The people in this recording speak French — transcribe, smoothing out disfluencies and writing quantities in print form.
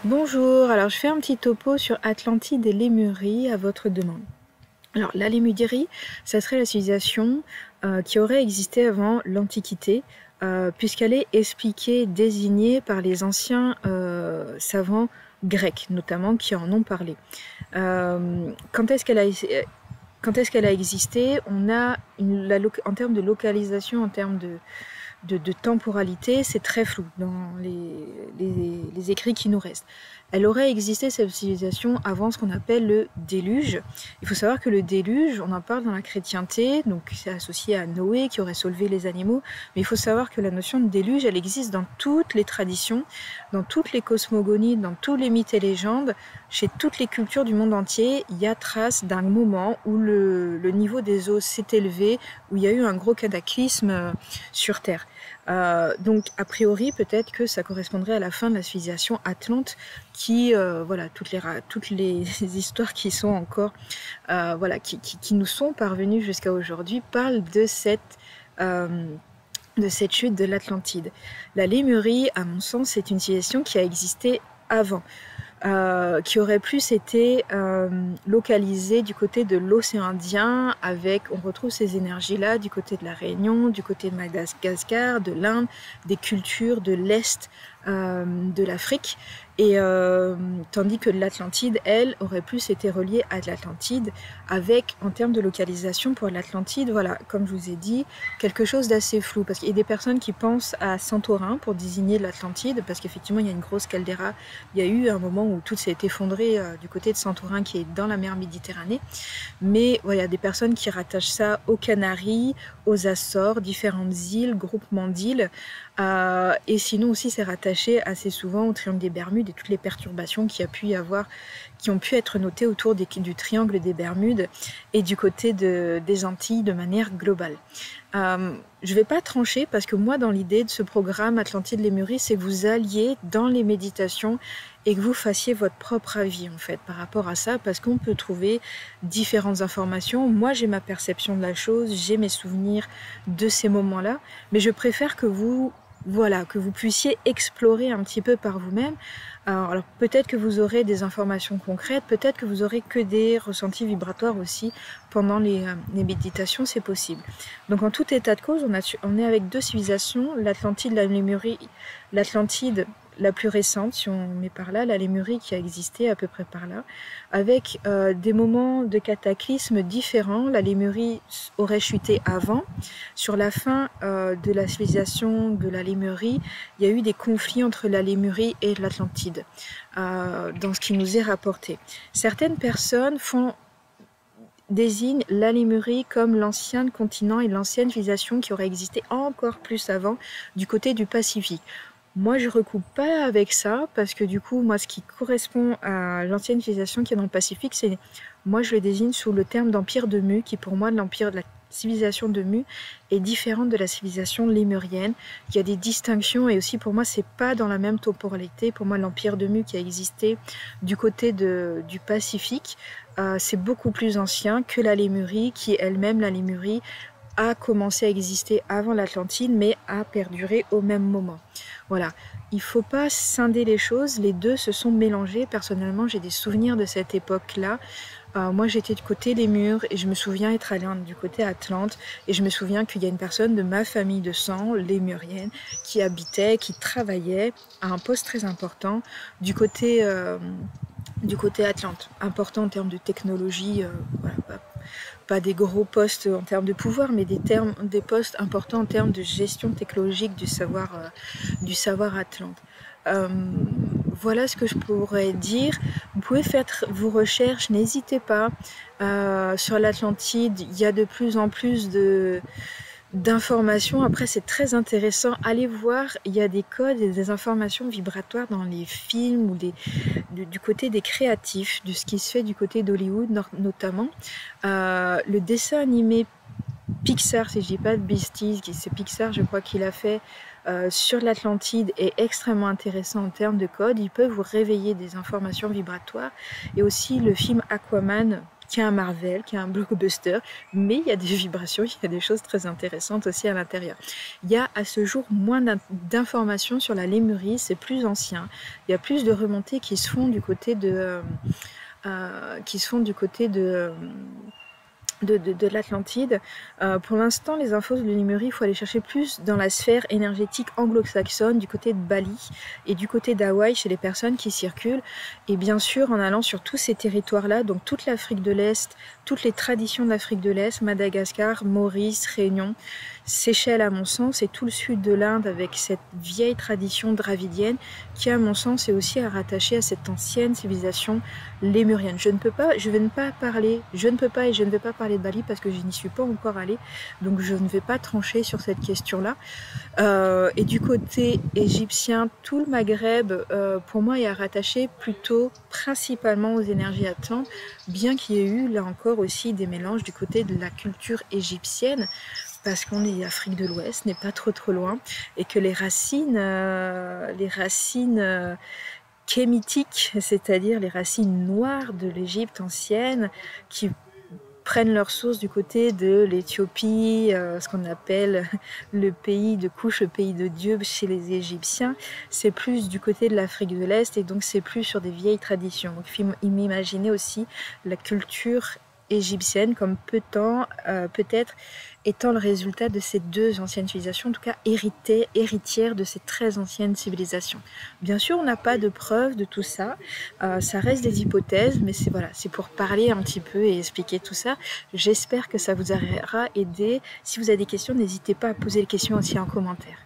Bonjour, alors je fais un petit topo sur Atlantide et Lémurie à votre demande. Alors la Lémurie, ça serait la civilisation qui aurait existé avant l'Antiquité, puisqu'elle est expliquée, désignée par les anciens savants grecs, notamment, qui en ont parlé. Quand est-ce qu'elle a existé? On a en termes de localisation, en termes de temporalité, c'est très flou dans les écrits qui nous restent. Elle aurait existé, cette civilisation, avant ce qu'on appelle le déluge. Il faut savoir que le déluge, on en parle dans la chrétienté, donc c'est associé à Noé qui aurait sauvé les animaux, mais il faut savoir que la notion de déluge, elle existe dans toutes les traditions, dans toutes les cosmogonies, dans tous les mythes et légendes, chez toutes les cultures du monde entier. Il y a trace d'un moment où le niveau des eaux s'est élevé, où il y a eu un gros cataclysme sur Terre. Donc a priori peut-être que ça correspondrait à la fin de la civilisation atlante qui, voilà, toutes les histoires qui sont encore, voilà, qui nous sont parvenues jusqu'à aujourd'hui parlent de cette chute de l'Atlantide. La Lémurie, à mon sens, c'est une civilisation qui a existé avant. Qui aurait plus été localisée du côté de l'océan Indien, on retrouve ces énergies-là du côté de la Réunion, du côté de Madagascar, de l'Inde, des cultures de l'Est de l'Afrique, et tandis que l'Atlantide, elle, aurait plus été reliée à l'Atlantide, avec, en termes de localisation pour l'Atlantide, voilà, comme je vous ai dit, quelque chose d'assez flou, parce qu'il y a des personnes qui pensent à Santorin pour désigner l'Atlantide, parce qu'effectivement il y a une grosse caldeira, il y a eu un moment où tout s'est effondré du côté de Santorin qui est dans la mer Méditerranée, mais voilà, il y a des personnes qui rattachent ça aux Canaries, aux Açores, différentes îles, groupements d'îles, et sinon aussi c'est rattaché assez souvent au triangle des Bermudes et toutes les perturbations qui ont pu être notées autour du triangle des Bermudes et du côté des Antilles de manière globale. Je ne vais pas trancher parce que moi dans l'idée de ce programme Atlantide-Lémurie, c'est que vous alliez dans les méditations et que vous fassiez votre propre avis en fait par rapport à ça, parce qu'on peut trouver différentes informations. Moi j'ai ma perception de la chose, j'ai mes souvenirs de ces moments-là, mais je préfère que vous puissiez explorer un petit peu par vous-même. Alors peut-être que vous aurez des informations concrètes, peut-être que vous aurez que des ressentis vibratoires aussi pendant les méditations, c'est possible. Donc en tout état de cause, on est avec deux civilisations, l'Atlantide, la Lémurie, l'Atlantide la plus récente, si on met par là, la Lémurie qui a existé à peu près par là, avec des moments de cataclysme différents. La Lémurie aurait chuté avant. Sur la fin de la civilisation de la Lémurie, il y a eu des conflits entre la Lémurie et l'Atlantide, dans ce qui nous est rapporté. Certaines personnes désignent la Lémurie comme l'ancien continent et l'ancienne civilisation qui aurait existé encore plus avant du côté du Pacifique. Moi, je recoupe pas avec ça, parce que du coup, moi, ce qui correspond à l'ancienne civilisation qui est dans le Pacifique, moi, je le désigne sous le terme d'empire de Mu, qui pour moi, de la civilisation de Mu est différente de la civilisation lémurienne. Il y a des distinctions, et aussi pour moi, c'est pas dans la même temporalité. Pour moi, l'empire de Mu qui a existé du côté du Pacifique, c'est beaucoup plus ancien que la Lémurie, qui elle-même, la Lémurie, a commencé à exister avant l'Atlantide, mais a perduré au même moment. Voilà, il ne faut pas scinder les choses, les deux se sont mélangés. Personnellement, j'ai des souvenirs de cette époque-là. Moi, j'étais du côté des murs et je me souviens être allée du côté Atlante, et je me souviens qu'il y a une personne de ma famille de sang, lémurienne, qui travaillait à un poste très important du côté Atlante, important en termes de technologie, voilà, pas des gros postes en termes de pouvoir, mais des postes importants en termes de gestion technologique du savoir Atlante. Voilà ce que je pourrais dire. Vous pouvez faire vos recherches, n'hésitez pas. Sur l'Atlantide, il y a de plus en plus d'informations. Après, c'est très intéressant. Allez voir, il y a des codes et des informations vibratoires dans les films ou du côté des créatifs, de ce qui se fait du côté d'Hollywood notamment. Le dessin animé Pixar, si je dis pas de bêtises, c'est Pixar, je crois qu'il a fait sur l'Atlantide, est extrêmement intéressant en termes de code. Il peut vous réveiller des informations vibratoires. Et aussi le film Aquaman, qui est un Marvel, qui est un blockbuster, mais il y a des vibrations, il y a des choses très intéressantes aussi à l'intérieur. Il y a à ce jour moins d'informations sur la Lémurie, c'est plus ancien. Il y a plus de remontées qui se font du côté de de l'Atlantide. Pour l'instant, les infos de Lémurie, il faut aller chercher plus dans la sphère énergétique anglo-saxonne, du côté de Bali et du côté d'Hawaï, chez les personnes qui circulent. Et bien sûr, en allant sur tous ces territoires-là, donc toute l'Afrique de l'Est, toutes les traditions de l'Afrique de l'Est, Madagascar, Maurice, Réunion, Seychelles à mon sens, et tout le sud de l'Inde avec cette vieille tradition dravidienne qui à mon sens est aussi à rattacher à cette ancienne civilisation lémurienne. Je ne peux pas parler de Bali parce que je n'y suis pas encore allée, donc je ne vais pas trancher sur cette question-là. Et du côté égyptien, tout le Maghreb, pour moi, est à rattacher plutôt principalement aux énergies atlantes, bien qu'il y ait eu là encore aussi des mélanges du côté de la culture égyptienne, parce qu'on est Afrique de l'Ouest, n'est pas trop loin, et que les racines kémitiques, c'est-à-dire les racines noires de l'Égypte ancienne, qui prennent leur source du côté de l'Éthiopie, ce qu'on appelle le pays de Couche, le pays de Dieu chez les Égyptiens, c'est plus du côté de l'Afrique de l'Est, et donc c'est plus sur des vieilles traditions. Donc il m'imaginait aussi la culture égyptienne comme peut-être étant le résultat de ces deux anciennes civilisations, en tout cas héritières de ces très anciennes civilisations. Bien sûr, on n'a pas de preuves de tout ça, ça reste des hypothèses, mais c'est pour parler un petit peu et expliquer tout ça. J'espère que ça vous aura aidé. Si vous avez des questions, n'hésitez pas à poser les questions aussi en commentaire.